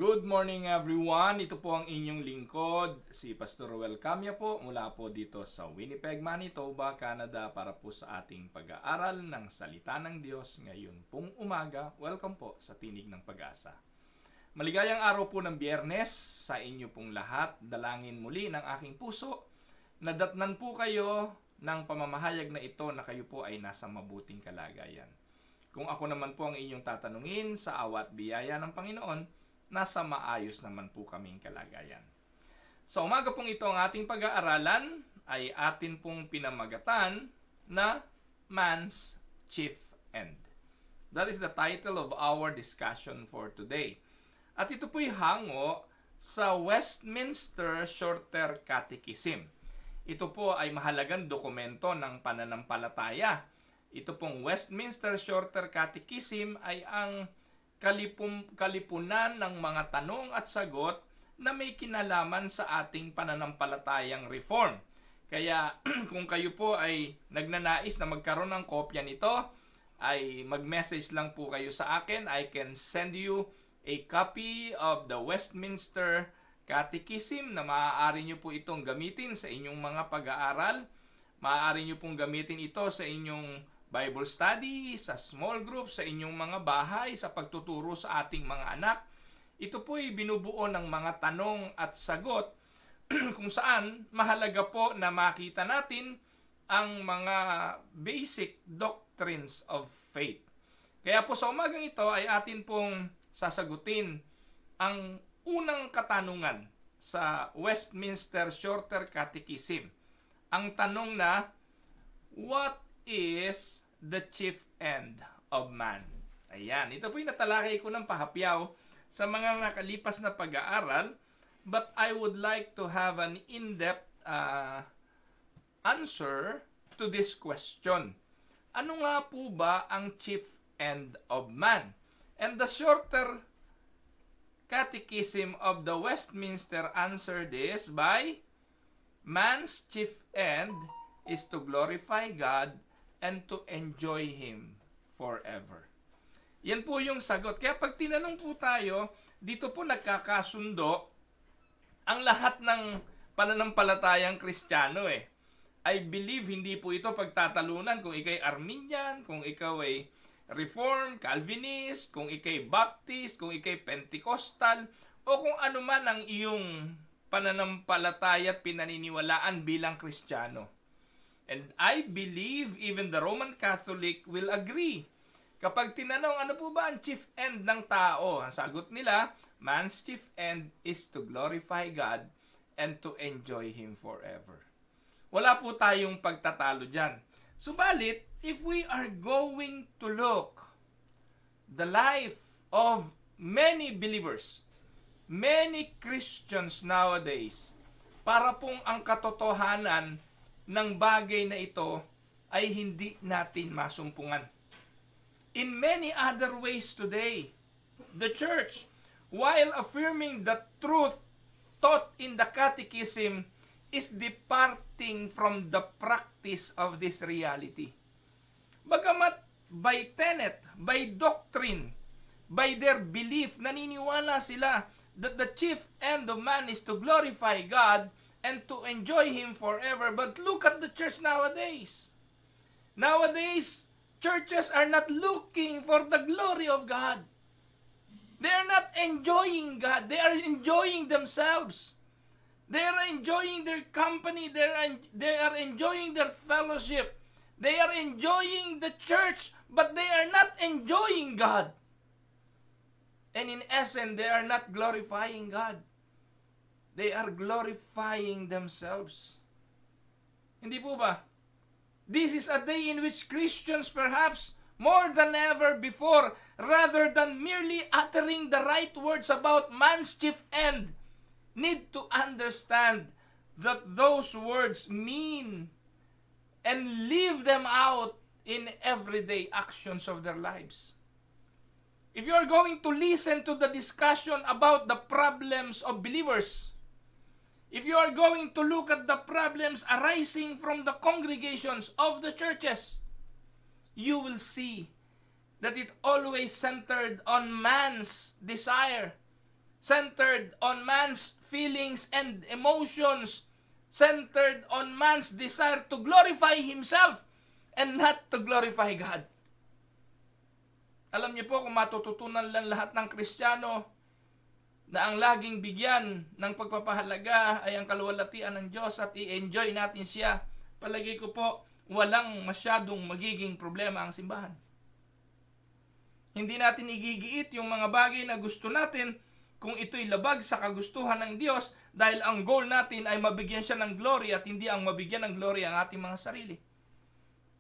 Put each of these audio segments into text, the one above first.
Good morning everyone! Ito po ang inyong lingkod, si Pastor Roel Camia po mula po dito sa Winnipeg, Manitoba, Canada para po sa ating pag-aaral ng Salita ng Diyos ngayon pong umaga. Welcome po sa Tinig ng Pag-asa. Maligayang araw po ng Biyernes sa inyo pong lahat. Dalangin muli ng aking puso. Nadatnan po kayo ng pamamahayag na ito na kayo po ay nasa mabuting kalagayan. Kung ako naman po ang inyong tatanungin sa awa at biyaya ng Panginoon, nasa maayos naman po kaming kalagayan. Sa umaga pong ito ang ating pag-aaralan ay atin pong pinamagatan na Man's Chief End. That is the title of our discussion for today. At ito po'y hango sa Westminster Shorter Catechism. Ito po ay mahalagang dokumento ng pananampalataya. Ito pong Westminster Shorter Catechism ay ang kalipunan ng mga tanong at sagot na may kinalaman sa ating pananampalatayang reform. Kaya kung kayo po ay nagnanais na magkaroon ng kopya nito, ay mag-message lang po kayo sa akin. I can send you a copy of the Westminster Catechism na maaari nyo po itong gamitin sa inyong mga pag-aaral. Maaari nyo pong gamitin ito sa inyong Bible study, sa small group, sa inyong mga bahay, sa pagtuturo sa ating mga anak. Ito po'y binubuo ng mga tanong at sagot kung saan mahalaga po na makita natin ang mga basic doctrines of faith. Kaya po sa umagang ito ay atin pong sasagutin ang unang katanungan sa Westminster Shorter Catechism. Ang tanong na, what is the chief end of man? Ayan, ito po yung natalakay ko ng pahapyaw sa mga nakalipas na pag-aaral, but I would like to have an in-depth answer to this question. Ano nga po ba ang chief end of man? And the Shorter Catechism of the Westminster answered this by, man's chief end is to glorify God and to enjoy Him forever. Yan po yung sagot. Kaya pag tinanong po tayo, dito po nagkakasundo ang lahat ng pananampalatayang Kristiyano eh. I believe hindi po ito pagtatalunan kung ikay Arminian, kung ikaw ay Reformed, Calvinist, kung ikay Baptist, kung ikay Pentecostal, o kung ano man ang iyong pananampalataya at pinaniniwalaan bilang Kristiyano. And I believe even the Roman Catholic will agree. Kapag tinanong ano po ba ang chief end ng tao, ang sagot nila, man's chief end is to glorify God and to enjoy Him forever. Wala po tayong pagtatalo dyan. Subalit, if we are going to look the life of many believers, many Christians nowadays, para pong ang katotohanan ng bagay na ito ay hindi natin masumpungan. In many other ways today, the church, while affirming the truth taught in the catechism, is departing from the practice of this reality. Bagamat by tenet, by doctrine, by their belief, naniniwala sila that the chief end of man is to glorify God and to enjoy Him forever. But look at the church nowadays. Nowadays, churches are not looking for the glory of God. They are not enjoying God. They are enjoying themselves. They are enjoying their company. They are enjoying their fellowship. They are enjoying the church, but they are not enjoying God. And in essence, they are not glorifying God. They are glorifying themselves. Hindi po ba? This is a day in which Christians perhaps more than ever before, rather than merely uttering the right words about man's chief end, need to understand that those words mean and live them out in everyday actions of their lives. If you are going to listen to the discussion about the problems of believers, if you are going to look at the problems arising from the congregations of the churches, you will see that it always centered on man's desire centered on man's feelings and emotions, centered on man's desire to glorify himself and not to glorify God. Alam niyo po, kung matututunan lang lahat ng Kristiyano na ang laging bigyan ng pagpapahalaga ay ang kaluwalhatian ng Diyos at i-enjoy natin siya, palagi ko po, walang masyadong magiging problema ang simbahan. Hindi natin igigiit yung mga bagay na gusto natin kung ito'y labag sa kagustuhan ng Diyos, dahil ang goal natin ay mabigyan siya ng glory at hindi ang mabigyan ng glory ang ating mga sarili.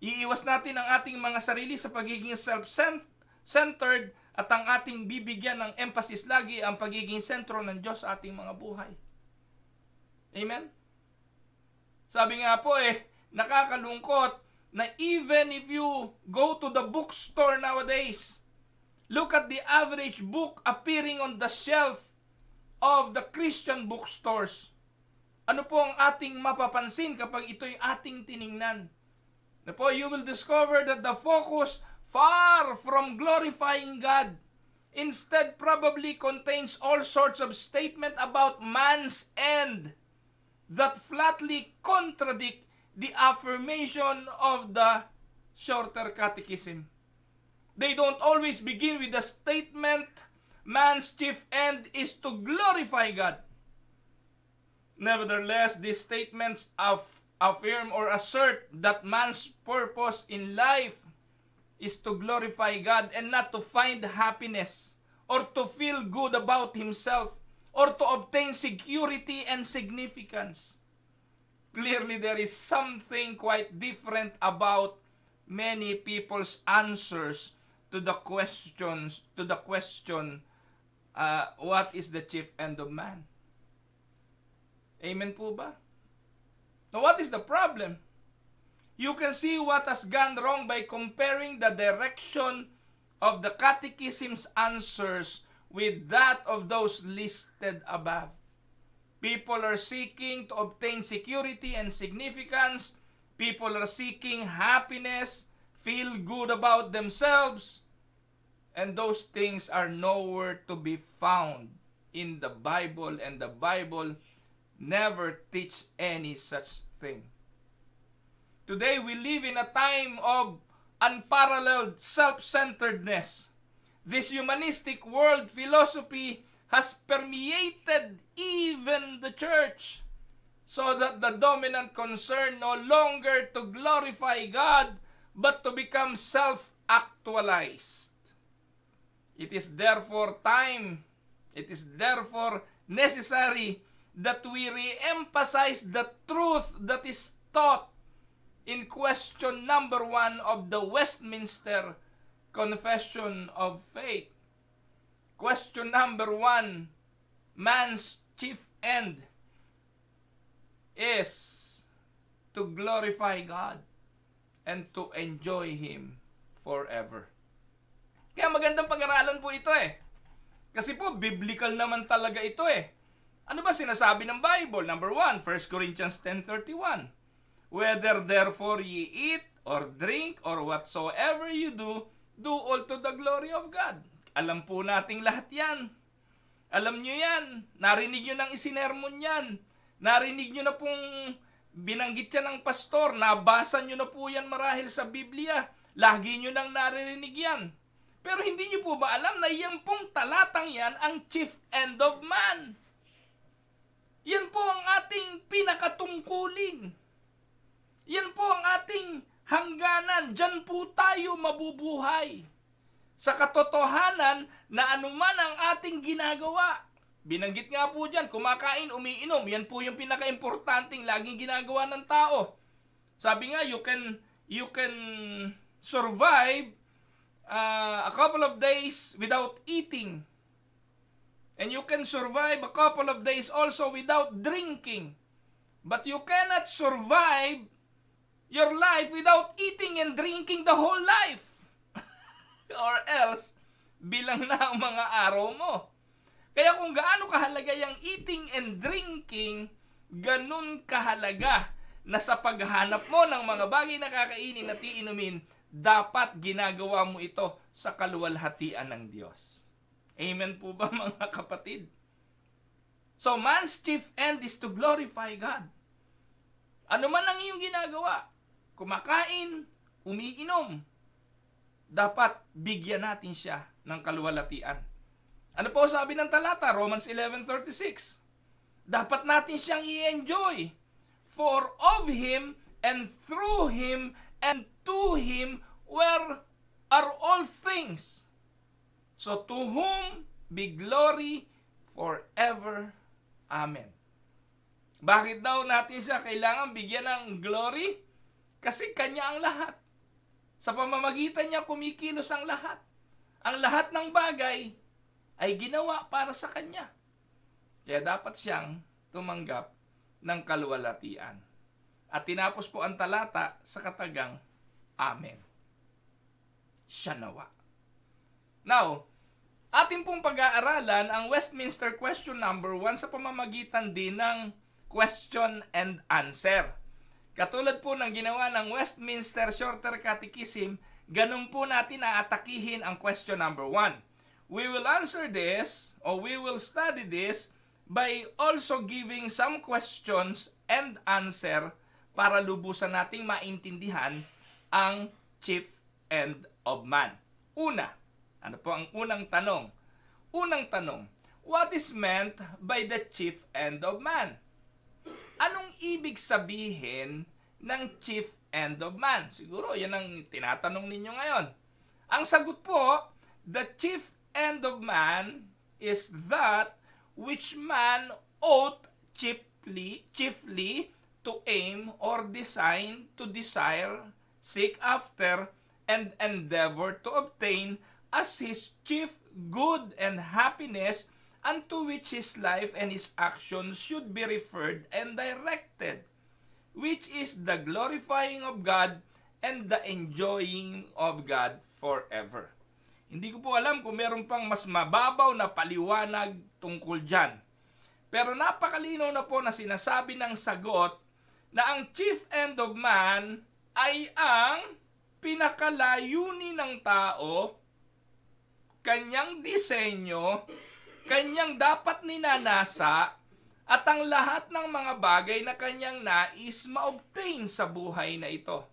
Iiwas natin ang ating mga sarili sa pagiging self-centered at ang ating bibigyan ng emphasis lagi ang pagiging sentro ng Diyos sa ating mga buhay. Amen? Sabi nga po nakakalungkot na even if you go to the bookstore nowadays, look at the average book appearing on the shelf of the Christian bookstores. Ano po ang ating mapapansin kapag ito'y ating tiningnan? Na po, you will discover that the focus far from glorifying God instead probably contains all sorts of statement about man's end that flatly contradict the affirmation of the shorter catechism. They don't always begin with the statement, man's chief end is to glorify God. Nevertheless, these statements affirm or assert that man's purpose in life is to glorify God and not to find happiness or to feel good about himself or to obtain security and significance. Clearly, there is something quite different about many people's answers to the question, what is the chief end of man? Amen po ba? Now, what is the problem? You can see what has gone wrong by comparing the direction of the catechism's answers with that of those listed above. People are seeking to obtain security and significance. People are seeking happiness, feel good about themselves. And those things are nowhere to be found in the Bible, and the Bible never teach any such thing. Today we live in a time of unparalleled self-centeredness. This humanistic world philosophy has permeated even the church, so that the dominant concern no longer to glorify God, but to become self-actualized. It is therefore necessary that we re-emphasize the truth that is taught in question number 1 of the Westminster Confession of Faith. Question number 1, man's chief end is to glorify God and to enjoy Him forever. Kaya magandang pag-aralan po ito Kasi po, biblical naman talaga ito Ano ba sinasabi ng Bible? Number 1, 1 Corinthians 10:31. Whether therefore ye eat or drink or whatsoever you do, do all to the glory of God. Alam po nating lahat yan. Alam nyo yan. Narinig nyo ng isinermon yan. Narinig nyo na pong binanggit yan ng pastor. Nabasa nyo na po yan marahil sa Biblia. Lagi nyo nang naririnig yan. Pero hindi nyo po ba alam na yan pong talatang yan ang chief end of man? Yan po ang ating pinakatungkulin. Yan po ang ating hangganan. Diyan po tayo mabubuhay. Sa katotohanan na anuman ang ating ginagawa. Binanggit nga po dyan, kumakain, umiinom. Yan po yung pinaka-importanting laging ginagawa ng tao. Sabi nga, you can survive a couple of days without eating. And you can survive a couple of days also without drinking. But you cannot survive your life without eating and drinking the whole life. Or else, bilang na ang mga araw mo. Kaya kung gaano kahalaga yung eating and drinking, ganun kahalaga na sa paghahanap mo ng mga bagay na kakainin at iinumin, dapat ginagawa mo ito sa kaluwalhatian ng Diyos. Amen po ba mga kapatid? So man's chief end is to glorify God. Ano man ang iyong ginagawa, kumakain, umiinom, dapat bigyan natin siya ng kaluwalhatian. Ano po sabi ng talata? Romans 11:36. Dapat natin siyang i-enjoy. For of Him, and through Him, and to Him, where are all things. So to whom be glory forever. Amen. Bakit daw natin siya kailangan bigyan ng glory? Kasi Kanya ang lahat. Sa pamamagitan niya kumikilos ang lahat. Ang lahat ng bagay ay ginawa para sa Kanya. Kaya dapat siyang tumanggap ng kaluwalhatian. At tinapos po ang talata sa katagang Amen. Siya nawa. Now, atin pong pag-aaralan ang Westminster Question Number 1 sa pamamagitan din ng question and answer. Katulad po ng ginawa ng Westminster Shorter Catechism, ganun po natin aatakihin ang question number 1. We will answer this, or we will study this, by also giving some questions and answer para lubusan nating maintindihan ang chief end of man. Una, ano po ang unang tanong? Unang tanong, what is meant by the chief end of man? Anong ibig sabihin ng chief end of man? Siguro yan ang tinatanong ninyo ngayon. Ang sagot po, the chief end of man is that which man ought chiefly to aim or design, to desire, seek after, and endeavor to obtain as his chief good and happiness, unto which his life and his actions should be referred and directed, which is the glorifying of God and the enjoying of God forever. Hindi ko po alam kung meron pang mas mababaw na paliwanag tungkol dyan. Pero napakalinaw na po na sinasabi ng sagot na ang chief end of man ay ang pinakalayunin ng tao, kanyang disenyo, kanyang dapat ninanasa, at ang lahat ng mga bagay na kanyang nais ma-obtain sa buhay na ito.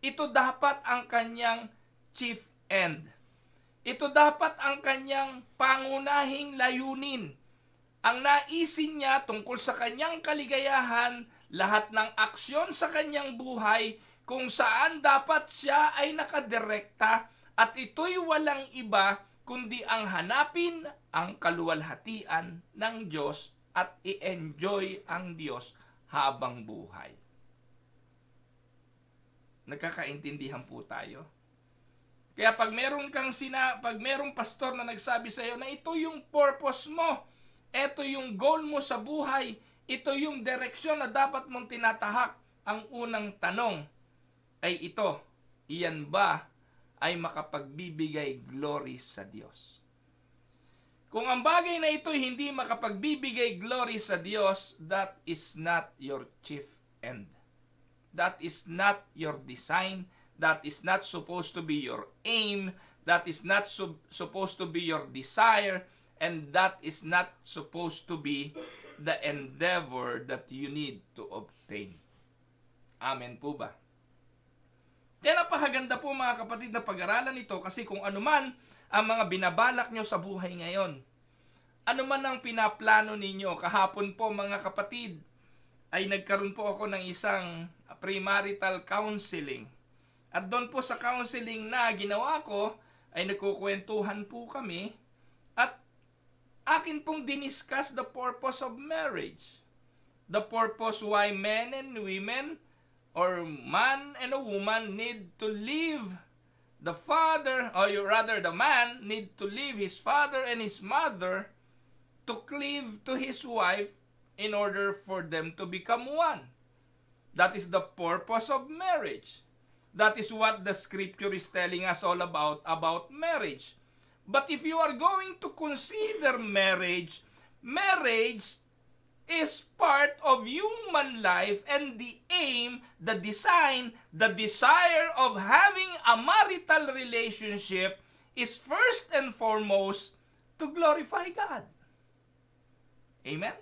Ito dapat ang kanyang chief end. Ito dapat ang kanyang pangunahing layunin. Ang naisin niya tungkol sa kanyang kaligayahan, lahat ng aksyon sa kanyang buhay, kung saan dapat siya ay nakadirekta, at ito'y walang iba kundi ang hanapin ang kaluwalhatian ng Diyos at i-enjoy ang Diyos habang buhay. Nagkakaintindihan po tayo? Kaya pag merong pastor na nagsabi sa iyo na ito yung purpose mo, ito yung goal mo sa buhay, ito yung direksyon na dapat mong tinatahak, ang unang tanong ay ito, iyan ba ay makapagbibigay glory sa Diyos? Kung ang bagay na ito hindi makapagbibigay glory sa Diyos, that is not your chief end. That is not your design. That is not supposed to be your aim. That is not supposed to be your desire. And that is not supposed to be the endeavor that you need to obtain. Amen po ba? Kaya napakaganda po mga kapatid na pag-aralan ito, kasi kung anuman ang mga binabalak nyo sa buhay ngayon, anuman ang pinaplano ninyo, kahapon po mga kapatid, ay nagkaroon po ako ng isang premarital counseling. At doon po sa counseling na ginawa ko, ay nagkukwentuhan po kami, at akin pong diniscuss the purpose of marriage. The purpose why men and women, or man and a woman, need to leave the father, or rather the man need to leave his father and his mother to cleave to his wife in order for them to become one. That is the purpose of marriage. That is what the scripture is telling us all about marriage. But if you are going to consider marriage, marriage is part of human life, and the aim, the design, the desire of having a marital relationship is first and foremost to glorify God. Amen?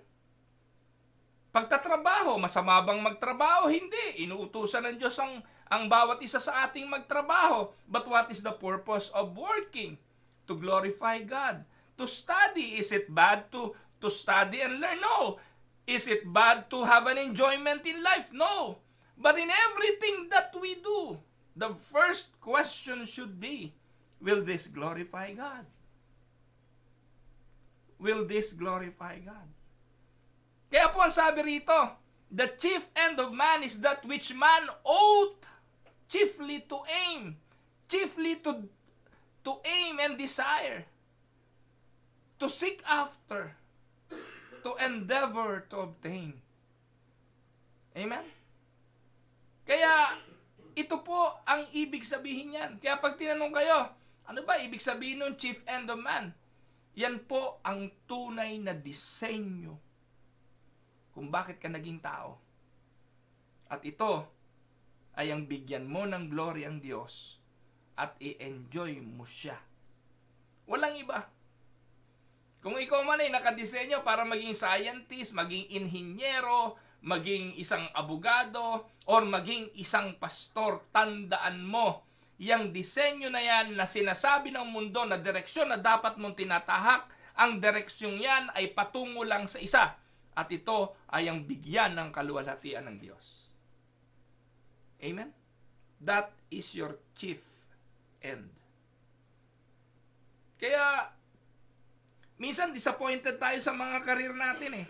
Pagtatrabaho, masama bang magtrabaho? Hindi. Inuutusan ng Diyos ang bawat isa sa ating magtrabaho. But what is the purpose of working? To glorify God. To study, is it bad to study and learn? No. Is it bad to have an enjoyment in life? No. But in everything that we do, the first question should be, will this glorify God? Will this glorify God? Kaya po ang sabi rito, the chief end of man is that which man ought chiefly to aim. Chiefly to aim and desire. To seek after. To endeavor to obtain. Amen? Kaya, ito po ang ibig sabihin yan. Kaya pag tinanong kayo, ano ba ibig sabihin ng chief end of man? Yan po ang tunay na disenyo kung bakit ka naging tao. At ito ay ang bigyan mo ng glory ang Diyos at i-enjoy mo siya. Walang iba. Kung ikaw man ay nakadisenyo para maging scientist, maging inhinyero, maging isang abogado, or maging isang pastor, tandaan mo, yang disenyo na yan na sinasabi ng mundo na direksyon na dapat mong tinatahak, ang direksyon yan ay patungo lang sa isa. At ito ay ang bigyan ng kaluwalhatian ng Diyos. Amen? That is your chief end. Kaya, minsan disappointed tayo sa mga karir natin eh.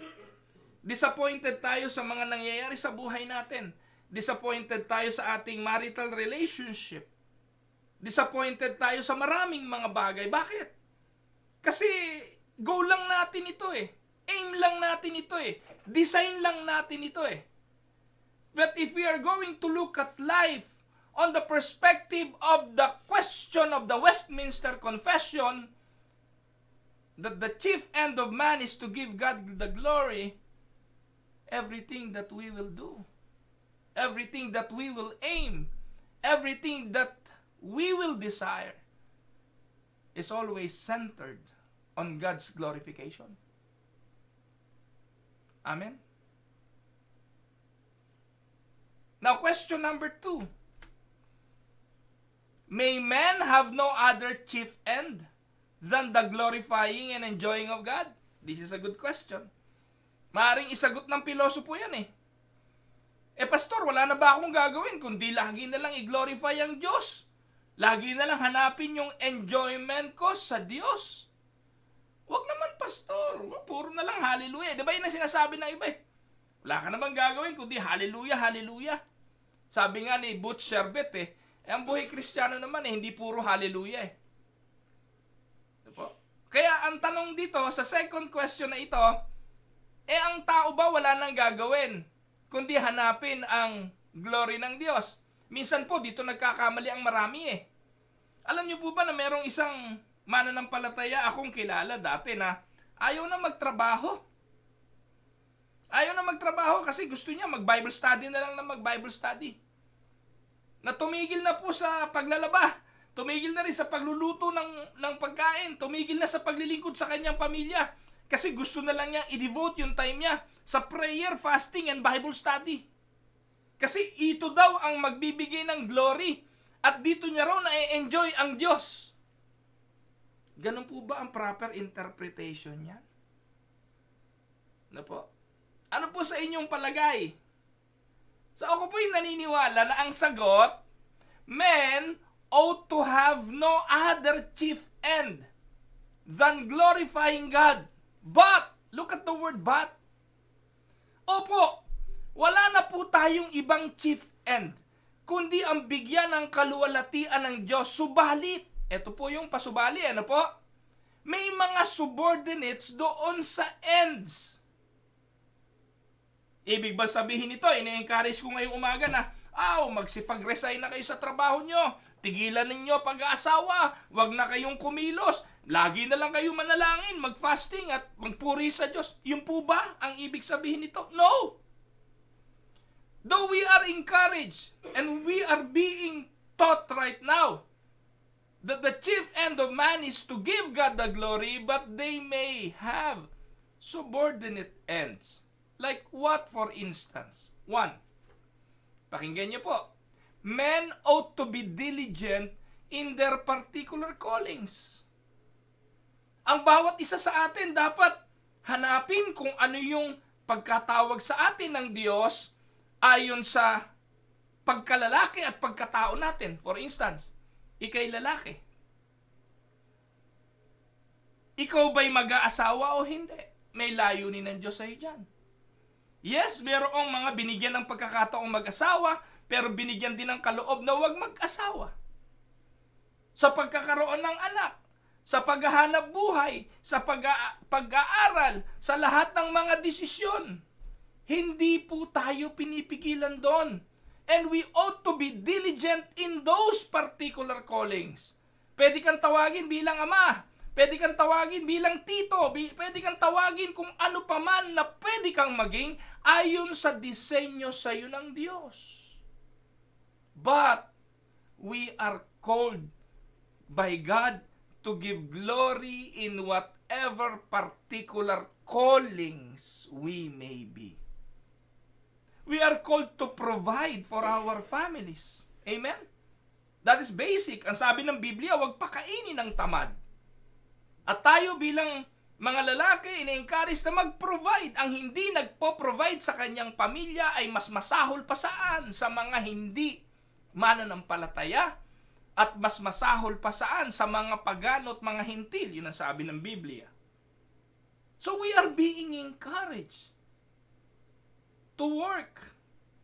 Disappointed tayo sa mga nangyayari sa buhay natin. Disappointed tayo sa ating marital relationship. Disappointed tayo sa maraming mga bagay. Bakit? Kasi goal lang natin ito eh. Aim lang natin ito eh. Design lang natin ito eh. But if we are going to look at life on the perspective of the question of the Westminster Confession, that the chief end of man is to give God the glory, everything that we will do, everything that we will aim, everything that we will desire is always centered on God's glorification. Amen? Now, question number 2. May men have no other chief end than the glorifying and enjoying of God? This is a good question. Maaring isagot ng pilosopo yan eh. Pastor, wala na ba akong gagawin kundi lagi na lang i-glorify ang Diyos? Lagi na lang hanapin yung enjoyment ko sa Diyos? Wag naman, pastor. Puro na lang hallelujah. Di ba yun ang sinasabi ng iba eh? Wala ka naman gagawin kundi hallelujah, hallelujah. Sabi nga ni Butch Sherbet ang buhay Kristiyano naman hindi puro hallelujah eh. Diba? Kaya ang tanong dito sa second question na ito, ang tao ba wala nang gagawin kundi hanapin ang glory ng Diyos? Minsan po dito nagkakamali ang marami eh. Alam niyo po ba na merong isang mananampalataya akong kilala dati na ayaw na magtrabaho. Ayaw na magtrabaho kasi gusto niya mag-Bible study na lang na mag-Bible study. Na tumigil na po sa paglalaba. Tumigil na rin sa pagluluto ng pagkain. Tumigil na sa paglilingkod sa kanyang pamilya. Kasi gusto na lang niya i-devote yung time niya sa prayer, fasting, and Bible study. Kasi ito daw ang magbibigay ng glory. At dito niya raw na-enjoy ang Diyos. Ganun po ba ang proper interpretation niya? Ano po? Ano po sa inyong palagay? So ako po'y naniniwala na ang sagot, men ought to have no other chief end than glorifying God. But, look at the word but. Opo, wala na po tayong ibang chief end, kundi ang bigyan ng kaluwalhatian ng Diyos. Subalit, ito po yung pasubali, ano po? May mga subordinates doon sa ends. Ibig ba sabihin nito, ini-encourage ko ngayong umaga na, magsipag-resign na kayo sa trabaho nyo. Tigilan ninyo pag-aasawa. Huwag na kayong kumilos. Lagi na lang kayo manalangin, mag-fasting at magpuri sa Diyos. Yun po ba ang ibig sabihin nito? No! Though we are encouraged and we are being taught right now that the chief end of man is to give God the glory, but they may have subordinate ends. Like what, for instance? 1. Pakinggan niyo po. Men ought to be diligent in their particular callings. Ang bawat isa sa atin dapat hanapin kung ano yung pagkatawag sa atin ng Diyos ayon sa pagkalalaki at pagkatao natin. For instance, ikay lalaki. Ikaw ba'y mag-aasawa o hindi? May layunin ng Diyos sa'yo dyan. Yes, mayroong mga binigyan ng pagkakataong mag-asawa, pero binigyan din ng kaloob na huwag mag-asawa. Sa pagkakaroon ng anak, sa paghahanap buhay, sa pag-aaral, sa lahat ng mga desisyon. Hindi po tayo pinipigilan doon. And we ought to be diligent in those particular callings. Pwede kang tawagin bilang ama, pwede kang tawagin bilang tito, pwede kang tawagin kung ano pa man na pwede kang maging ayon sa disenyo sa iyo ng Diyos. But we are called by God to give glory in whatever particular callings we may be. We are called to provide for our families. Amen? That is basic. Ang sabi ng Biblia, huwag pakainin ng tamad. At tayo bilang mga lalaki, ina-encourage na mag-provide. Ang hindi nagpo-provide sa kanyang pamilya ay mas masahol pa saan sa mga hindi mananampalataya at mas masahol pa saan sa mga pagano at mga hintil. Yun ang sabi ng Biblia. So we are being encouraged to work.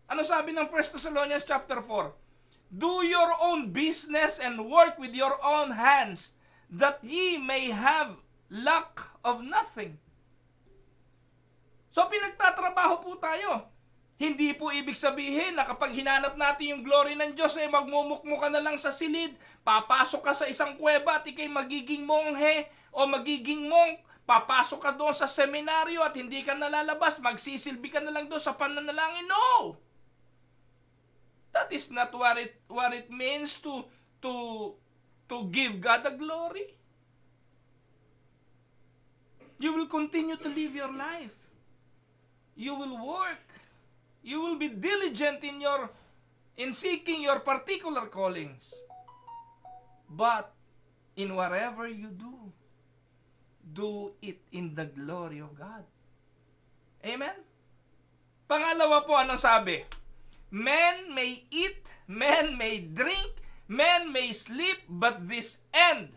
Ano sabi ng 1 Thessalonians chapter 4? Do your own business and work with your own hands, that ye may have lack of nothing. So pinagtatrabaho po tayo. Hindi po ibig sabihin na kapag hinanap natin yung glory ng Diyos, ay magmumukmo ka na lang sa silid, papasok ka sa isang kuweba at ikay magiging monghe o magiging monk, papasok ka doon sa seminaryo at hindi ka nalalabas, magsisilbi ka na lang doon sa pananalangin. No! That is not what it means to give God the glory. You will continue to live your life. You will work. You will be diligent in seeking your particular callings. But in whatever you do it in the glory of God. Amen? Pangalawa po, anong sabi? Men may eat, men may drink, men may sleep, but this end,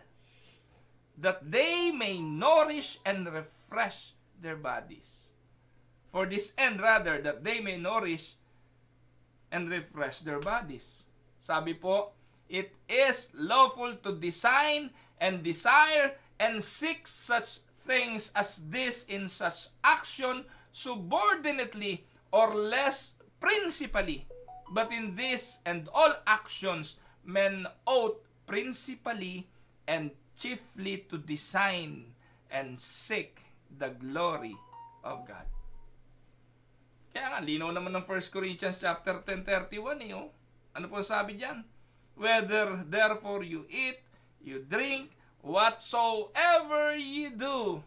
that they may nourish and refresh their bodies. For this end, rather, that they may nourish and refresh their bodies. Sabi po, it is lawful to design and desire and seek such things as this in such action subordinately or less principally. But in this and all actions, men ought principally and chiefly to design and seek the glory of God. Kaya nga, linaw naman ng 1 Corinthians chapter 10:31 eh. Oh. Ano po sabi diyan? Whether therefore you eat, you drink, whatsoever ye do,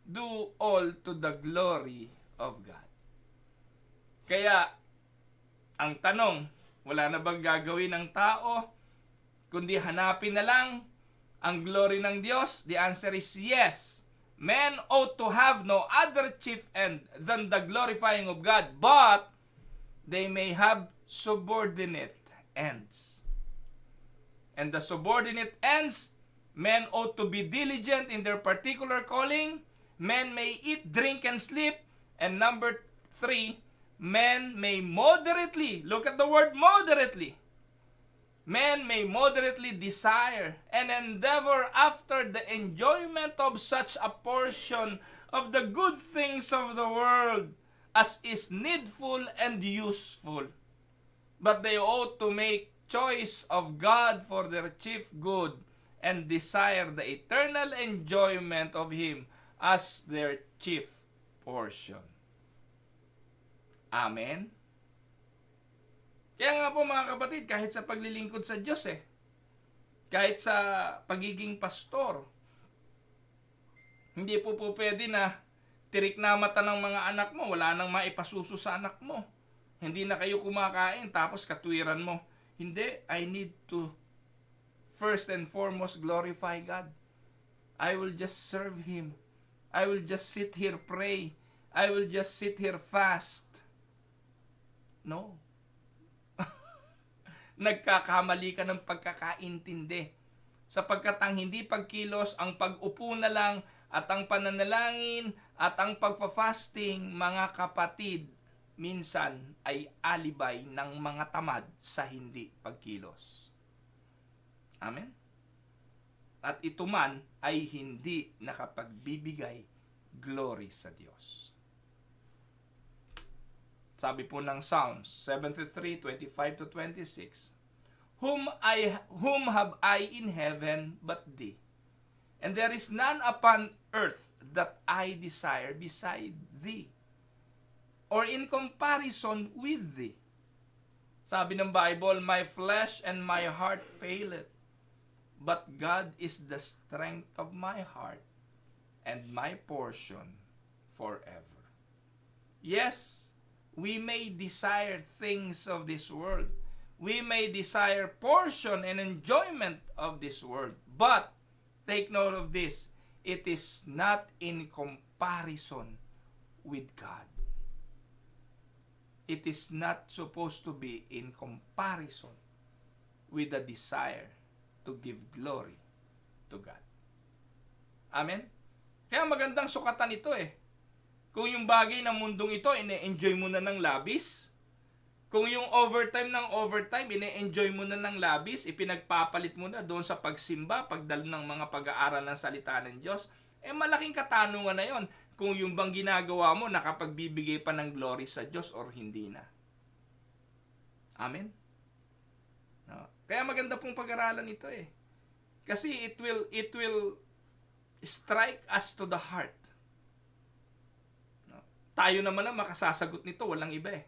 do all to the glory of God. Kaya, ang tanong, wala na bang gagawin ng tao, kundi hanapin na lang ang glory ng Diyos? The answer is yes. Men ought to have no other chief end than the glorifying of God, but they may have subordinate ends. And the subordinate ends, men ought to be diligent in their particular calling. Men may eat, drink, and sleep. And number 3, men may moderately, look at the word moderately. Men may moderately desire and endeavor after the enjoyment of such a portion of the good things of the world as is needful and useful. But they ought to make choice of God for their chief good and desire the eternal enjoyment of Him as their chief portion. Amen? Kaya nga po mga kapatid, kahit sa paglilingkod sa Diyos kahit sa pagiging pastor, hindi po pwede na Tirik na mata ng mga anak mo, wala nang maipasuso sa anak mo. Hindi na kayo kumakain, tapos katwiran mo. Hindi, I need to first and foremost glorify God. I will just serve Him. I will just sit here pray. I will just sit here fast. No. Nagkakamali ka ng pagkakaintindi. Sapagkat ang hindi pagkilos, ang pag-upo na lang, at ang pananalangin, at ang pagpa-fasting, mga kapatid, minsan ay alibay ng mga tamad sa hindi pagkilos. Amen? At ito man ay hindi nakapagbibigay glory sa Diyos. Sabi po ng Psalms 73:25-26, Whom have I in heaven but thee? And there is none upon earth that I desire beside thee, or in comparison with thee. Sabi ng Bible, My flesh and my heart faileth, but God is the strength of my heart and my portion forever. Yes, we may desire things of this world. We may desire portion and enjoyment of this world. But, take note of this, it is not in comparison with God. It is not supposed to be in comparison with the desire to give glory to God. Amen? Kaya magandang sukatan ito eh. Kung yung bagay ng mundong ito, ine-enjoy mo na ng labis. Kung yung overtime, ine-enjoy mo na ng labis, ipinagpapalit mo na doon sa pagsimba, pagdalo ng mga pag-aaral ng salita ng Diyos, malaking katanungan na yon kung yung bang ginagawa mo nakapagbibigay pa ng glory sa Diyos or hindi na. Amen? No? Kaya maganda pong pag-aralan ito eh. Kasi it will strike us to the heart. No? Tayo naman ang makasasagot nito, walang iba eh.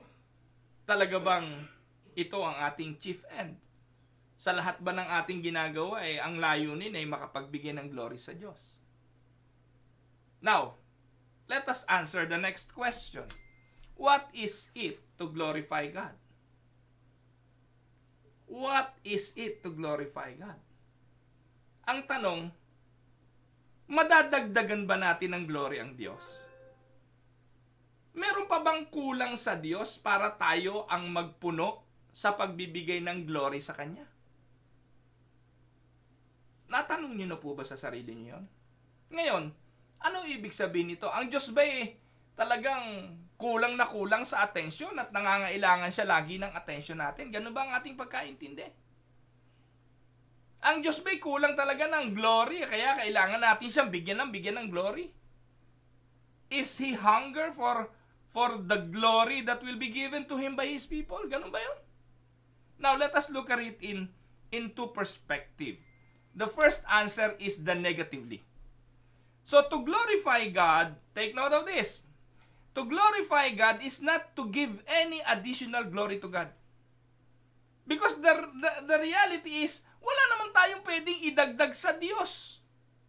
Talaga bang ito ang ating chief end? Sa lahat ba ng ating ginagawa ang layunin ay makapagbigay ng glory sa Diyos? Now, let us answer the next question. What is it to glorify God? What is it to glorify God? Ang tanong, madadagdagan ba natin ng glory ang Diyos? Meron pa bang kulang sa Diyos para tayo ang magpuno sa pagbibigay ng glory sa Kanya? Natanong niyo na po ba sa sarili niyo yun? Ngayon, anong ibig sabihin nito? Ang Diyos ba talagang kulang na kulang sa atensyon at nangangailangan siya lagi ng atensyon natin? Ganun ba ang ating pagkaintindi? Ang Diyos ba'y kulang talaga ng glory, kaya kailangan natin siyang bigyan ng glory? Is He hunger for the glory that will be given to Him by His people? Ganun ba yun? Now, let us look at it in two perspective. The first answer is the negatively. So, to glorify God, take note of this. To glorify God is not to give any additional glory to God. Because the reality is, wala naman tayong pwedeng idagdag sa Diyos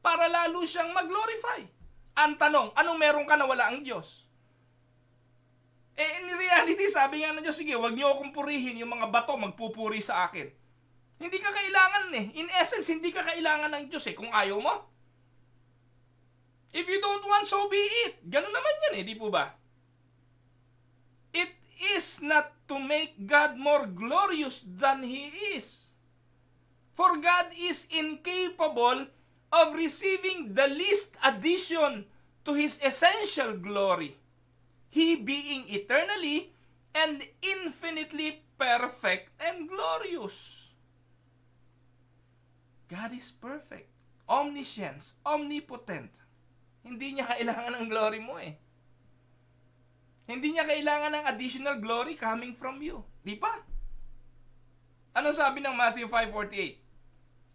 para lalo siyang mag-glorify. Ang tanong, anong meron ka na wala ang Diyos? In reality, sabi nga ng Diyos, sige, wag niyo akong purihin, yung mga bato magpupuri sa akin. Hindi ka kailangan In essence, hindi ka kailangan ng Diyos kung ayaw mo. If you don't want, so be it. Ganun naman yan di po ba? It is not to make God more glorious than He is. For God is incapable of receiving the least addition to His essential glory. He being eternally and infinitely perfect and glorious. God is perfect, omniscience, omnipotent. Hindi niya kailangan ng glory mo Hindi niya kailangan ng additional glory coming from you. Di ba? Ano sabi ng Matthew 5:48?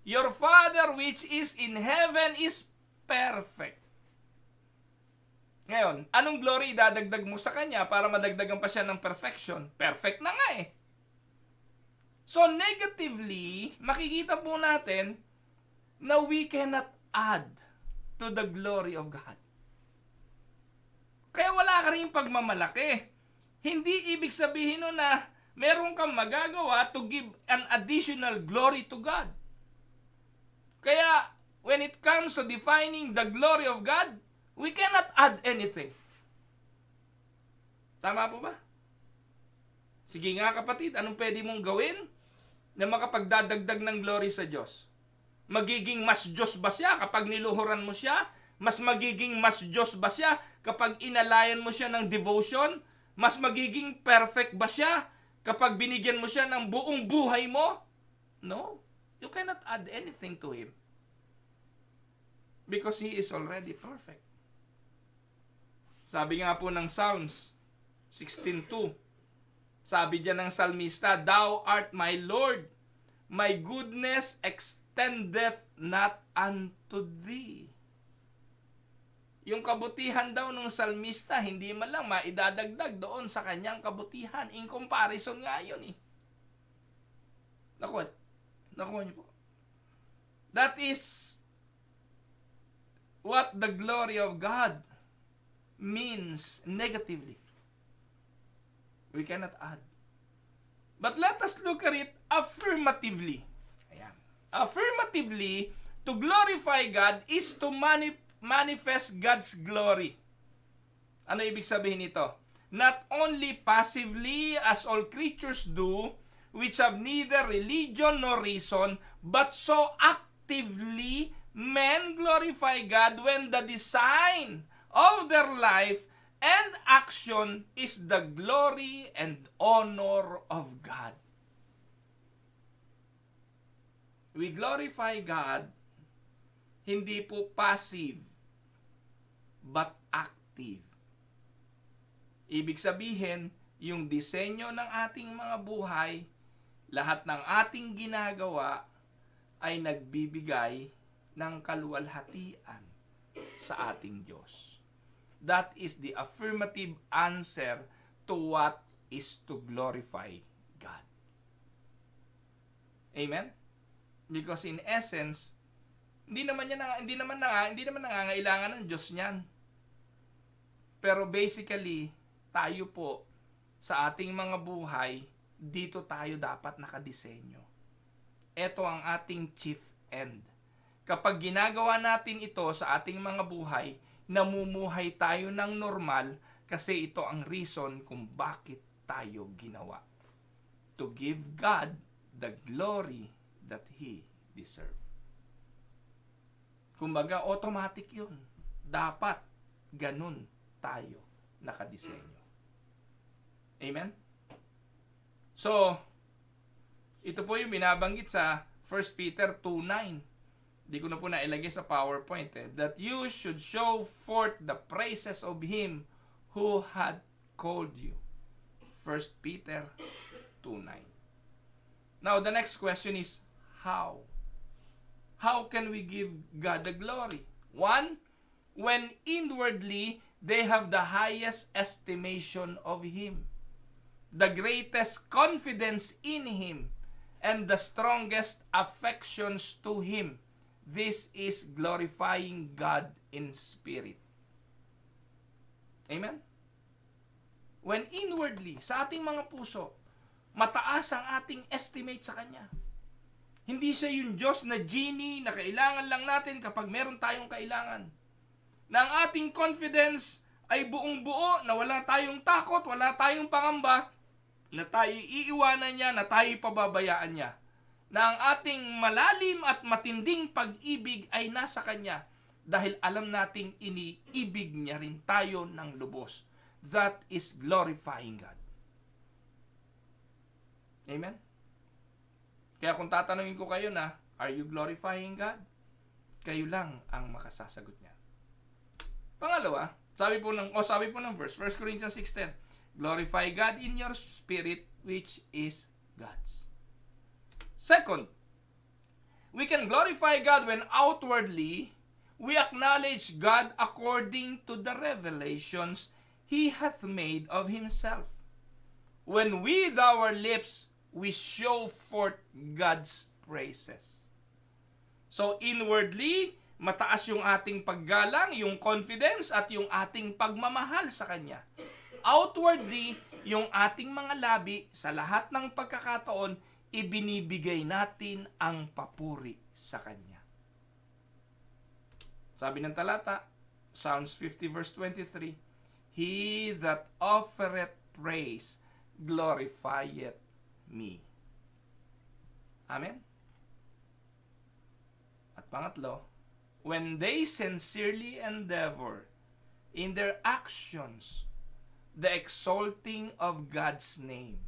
Your Father which is in heaven is perfect. Ngayon, anong glory idadagdag mo sa Kanya para madagdagan pa siya ng perfection? Perfect na nga So negatively, makikita po natin na we cannot add to the glory of God. Kaya wala ka rin pagmamalaki. Hindi ibig sabihin nun na meron kang magagawa to give an additional glory to God. Kaya, when it comes to defining the glory of God, we cannot add anything. Tama po ba? Sige nga kapatid, anong pwede mong gawin na makapagdadagdag ng glory sa Diyos? Magiging mas Diyos ba siya kapag niluhuran mo siya? Mas magiging mas Diyos ba siya kapag inalayan mo siya ng devotion? Mas magiging perfect ba siya kapag binigyan mo siya ng buong buhay mo? No. You cannot add anything to Him. Because He is already perfect. Sabi nga po ng Psalms 16:2. Sabi diyan ng salmista, Thou art my Lord, my goodness extendeth not unto Thee. Yung kabutihan daw ng salmista, hindi man lang maidadagdag doon sa kanyang kabutihan. In comparison nga yun eh. Nakuha niyo po. That is what the glory of God means negatively. We cannot add. But let us look at it affirmatively. Ayan. Affirmatively, to glorify God is to manifest God's glory. Ano ibig sabihin nito? Not only passively as all creatures do, which have neither religion nor reason, but so actively men glorify God when the design of their life and action is the glory and honor of God. We glorify God, hindi po passive, but active. Ibig sabihin, yung disenyo ng ating mga buhay, lahat ng ating ginagawa ay nagbibigay ng kaluwalhatian sa ating Diyos. That is the affirmative answer to what is to glorify God. Amen? Because in essence, hindi naman nangangailangan ng Diyos niyan. Pero basically, tayo po sa ating mga buhay, dito tayo dapat nakadisenyo. Ito ang ating chief end. Kapag ginagawa natin ito sa ating mga buhay, namumuhay tayo ng normal kasi ito ang reason kung bakit tayo ginawa. To give God the glory that He deserves. Kumbaga, automatic yun. Dapat ganun tayo nakadisenyo. Amen? So, ito po yung binabanggit sa 1 Peter 2:9. Di ko na po nailagay sa PowerPoint that you should show forth the praises of Him who had called you. 1 Peter 2:9. Now, the next question is, how? How can we give God the glory? 1, when inwardly they have the highest estimation of Him, the greatest confidence in Him, and the strongest affections to Him. This is glorifying God in spirit. Amen? When inwardly, sa ating mga puso, mataas ang ating estimate sa Kanya. Hindi siya yung Diyos na genie na kailangan lang natin kapag meron tayong kailangan. Na ang ating confidence ay buong buo, na wala tayong takot, wala tayong pangamba, na tayo iiwanan niya, na tayo pababayaan niya. Na ang ating malalim at matinding pag-ibig ay nasa Kanya dahil alam nating iniibig niya rin tayo ng lubos. That is glorifying God. Amen? Kaya kung tatanungin ko kayo na, are you glorifying God? Kayo lang ang makasasagot niya. Pangalawa, sabi po ng verse, 1 Corinthians 6:10, glorify God in your spirit which is God's. Second, we can glorify God when outwardly we acknowledge God according to the revelations He hath made of Himself. When with our lips we show forth God's praises. So inwardly, Mataas yung ating paggalang, yung confidence, at yung ating pagmamahal sa Kanya. Outwardly, yung ating mga labi, sa lahat ng pagkakataon, ibinibigay natin ang papuri sa Kanya. Sabi ng talata, Psalms 50 verse 23, He that offereth praise glorifieth me. Amen? At pangatlo, when they sincerely endeavor in their actions the exalting of God's name,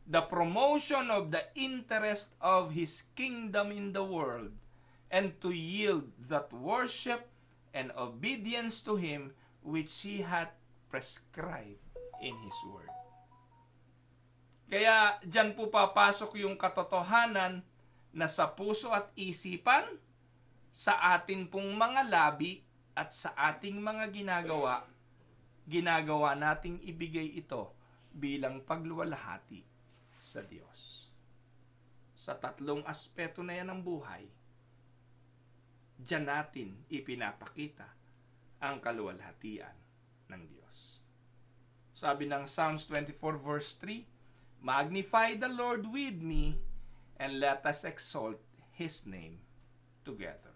the promotion of the interest of His kingdom in the world, and to yield that worship and obedience to Him which He hath prescribed in His word. Kaya dyan po papasok yung katotohanan na sa puso at isipan, sa atin pong mga labi at sa ating mga ginagawa nating ibigay ito bilang pagluwalhati sa Diyos. Sa tatlong aspeto na yan ng buhay, diyan natin ipinapakita ang kaluwalhatian ng Diyos. Sabi ng Psalms 24 verse 3, Magnify the Lord with me, and let us exalt His name together.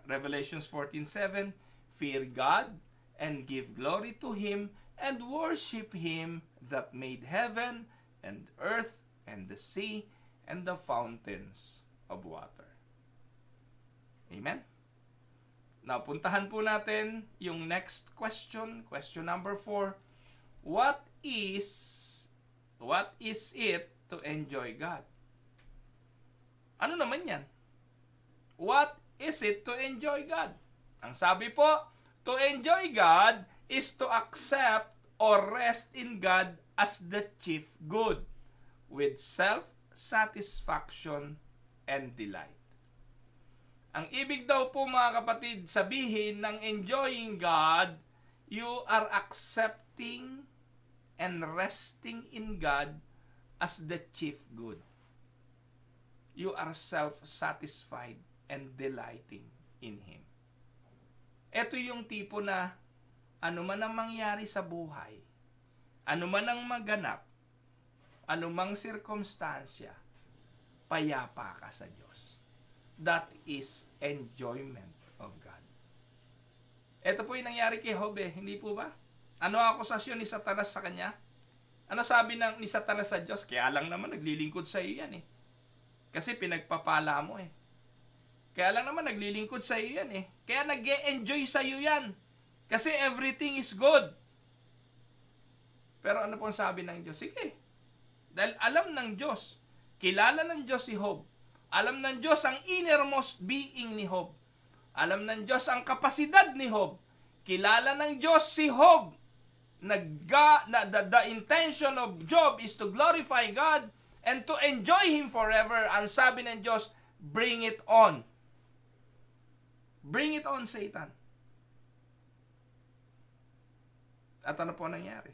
Revelations 14:7, Fear God and give glory to Him and worship Him that made heaven and earth and the sea and the fountains of water. Amen? Now, puntahan po natin yung next question, question number 4. What is it to enjoy God? Ano naman yan? What is it to enjoy God? Ang sabi po, to enjoy God is to accept or rest in God as the chief good, with self-satisfaction and delight. Ang ibig daw po mga kapatid sabihin ng enjoying God, you are accepting and resting in God as the chief good. You are self-satisfied and delighting in Him. Ito yung tipo na ano man ang mangyari sa buhay, ano man ang maganap, ano mang sirkumstansya, payapa ka sa Diyos. That is enjoyment of God. Ito po yung nangyari kay Job, hindi po ba? Ano ang akusasyon ni Satanas sa kanya? Ano sabi ni Satanas sa Diyos? Kaya lang naman naglilingkod sa iyo yan Kasi pinagpapala mo Kaya lang naman naglilingkod sa iyo yan Kaya nag-e-enjoy sa iyo yan. Kasi everything is good. Pero ano pong sabi ng Diyos? Sige. Dahil alam ng Diyos, kilala ng Diyos si Job. Alam ng Diyos ang innermost being ni Job. Alam ng Diyos ang kapasidad ni Job. Kilala ng Diyos si Job. The intention of Job is to glorify God and to enjoy Him forever. Ang sabi ng Diyos, bring it on. Bring it on, Satan. At ano po nangyari?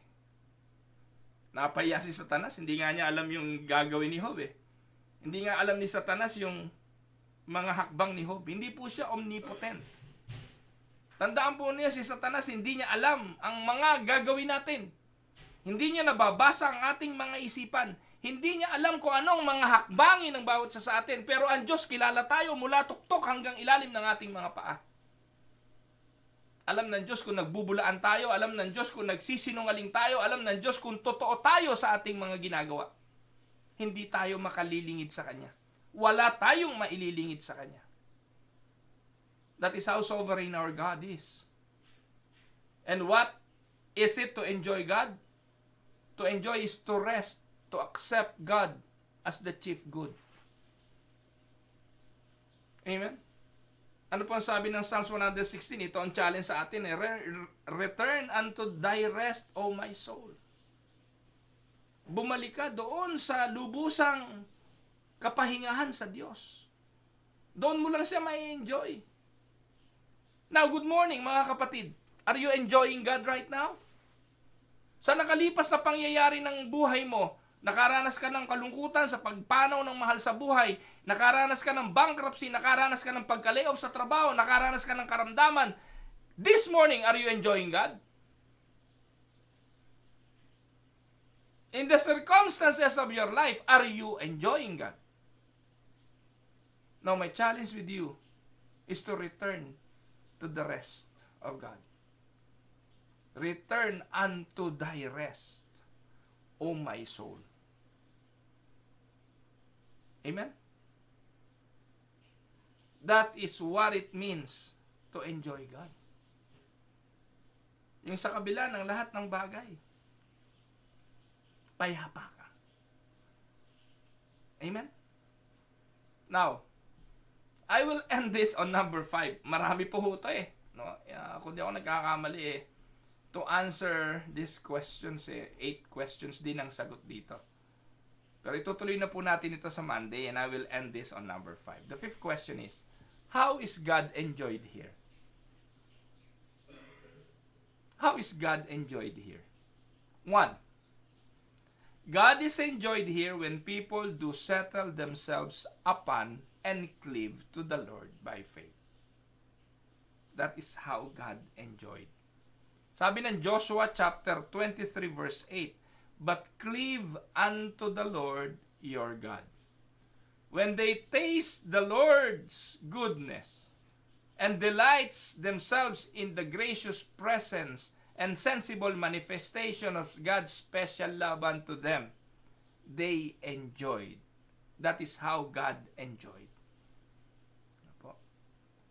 Napahiya si Satanas, hindi nga niya alam yung gagawin ni Job Hindi nga alam ni Satanas yung mga hakbang ni Job. Hindi po siya omnipotent. Tandaan po niya si Satanas, hindi niya alam ang mga gagawin natin. Hindi niya nababasa ang ating mga isipan. Hindi niya alam kung anong mga hakbangin ng bawat isa sa atin. Pero ang Diyos, kilala tayo mula tuktok hanggang ilalim ng ating mga paa. Alam ng Diyos kung nagbubulaan tayo. Alam ng Diyos kung nagsisinungaling tayo. Alam ng Diyos kung totoo tayo sa ating mga ginagawa. Hindi tayo makalilingid sa Kanya. Wala tayong maililingid sa Kanya. That is how sovereign our God is. And what is it to enjoy God? To enjoy is to rest, to accept God as the chief good. Amen? Ano po ang sabi ng Psalms 116? Ito ang challenge sa atin. Return unto thy rest, O my soul. Bumalik ka doon sa lubusang kapahingahan sa Diyos. Doon mo lang siya mai-enjoy. Now, good morning mga kapatid. Are you enjoying God right now? Sa nakalipas na pangyayari ng buhay mo, nakaranas ka ng kalungkutan sa pagpanaw ng mahal sa buhay, nakaranas ka ng bankruptcy, nakaranas ka ng pagka-layoff sa trabaho, nakaranas ka ng karamdaman, this morning, are you enjoying God? In the circumstances of your life, are you enjoying God? Now, my challenge with you is to return to the rest of God. Return unto thy rest, O my soul. Amen? That is what it means to enjoy God. Yung sa kabila ng lahat ng bagay, payapa ka. Amen? Now, I will end this on number 5. Marami po ito eh. No? Kung di ako nagkakamali eh. To answer these questions eh. 8 questions din ang sagot dito. Pero itutuloy na po natin ito sa Monday and I will end this on number 5. The 5th question is, how is God enjoyed here? How is God enjoyed here? 1. God is enjoyed here when people do settle themselves upon and cleave to the Lord by faith. That is how God enjoyed. Sabi ng Joshua chapter 23 verse 8, but cleave unto the Lord your God. When they taste the Lord's goodness and delights themselves in the gracious presence and sensible manifestation of God's special love unto them, they enjoyed. That is how God enjoyed.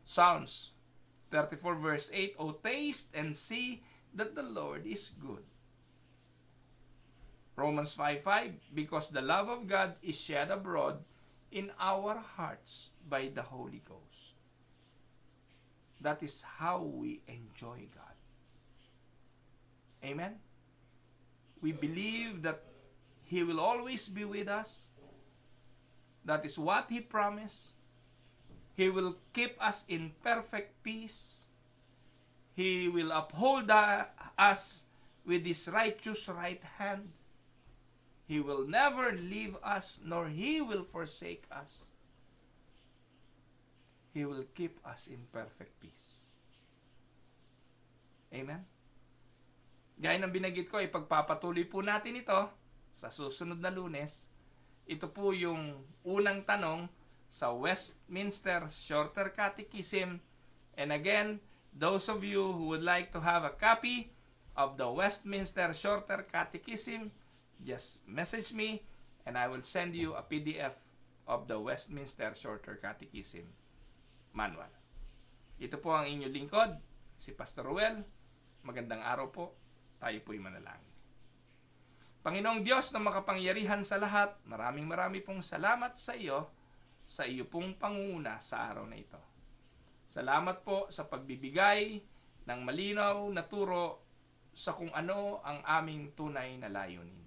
Psalms 34 verse 8, O taste and see that the Lord is good. Romans 5:5, because the love of God is shed abroad in our hearts by the Holy Ghost. That is how we enjoy God. Amen? We believe that He will always be with us. That is what He promised. He will keep us in perfect peace. He will uphold us with His righteous right hand. He will never leave us, nor He will forsake us. He will keep us in perfect peace. Amen? Gaya ng binanggit ko, ipagpapatuloy po natin ito sa susunod na Lunes. Ito po yung unang tanong sa Westminster Shorter Catechism. And again, those of you who would like to have a copy of the Westminster Shorter Catechism, just message me and I will send you a PDF of the Westminster Shorter Catechism manual. Ito po ang inyong lingkod, si Pastor Ruel. Magandang araw po. Tayo po'y manalangin. Panginoong Diyos na makapangyarihan sa lahat, maraming pong salamat sa iyo pong pangunguna sa araw na ito. Salamat po sa pagbibigay ng malinaw na turo sa kung ano ang aming tunay na layunin.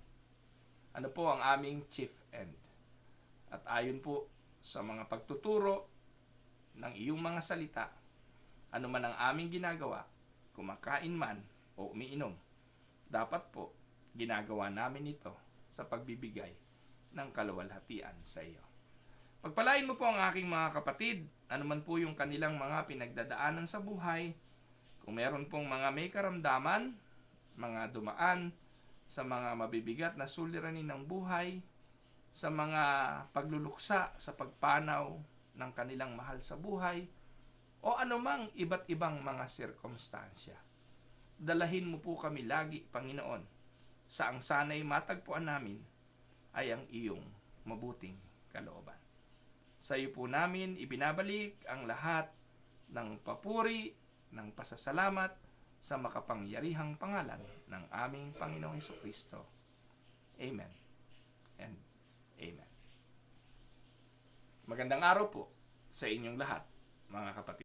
Ano po ang aming chief end. At ayon po sa mga pagtuturo ng iyong mga salita, ano man ang aming ginagawa, kumakain man o umiinom, dapat po ginagawa namin ito sa pagbibigay ng kaluwalhatian sa iyo. Pagpalain mo po ang aking mga kapatid, anuman po yung kanilang mga pinagdadaanan sa buhay, kung meron pong mga may karamdaman, mga dumaan sa mga mabibigat na suliranin ng buhay, sa mga pagluluksa sa pagpanaw ng kanilang mahal sa buhay, o anumang iba't ibang mga sirkumstansya. Dalahin mo po kami lagi, Panginoon, sa ang sana'y matagpuan namin ay ang iyong mabuting kalooban. Sa iyo po namin ibinabalik ang lahat ng papuri, ng pasasalamat sa makapangyarihang pangalan ng aming Panginoong Hesukristo. Amen and Amen. Magandang araw po sa inyong lahat, mga kapatid.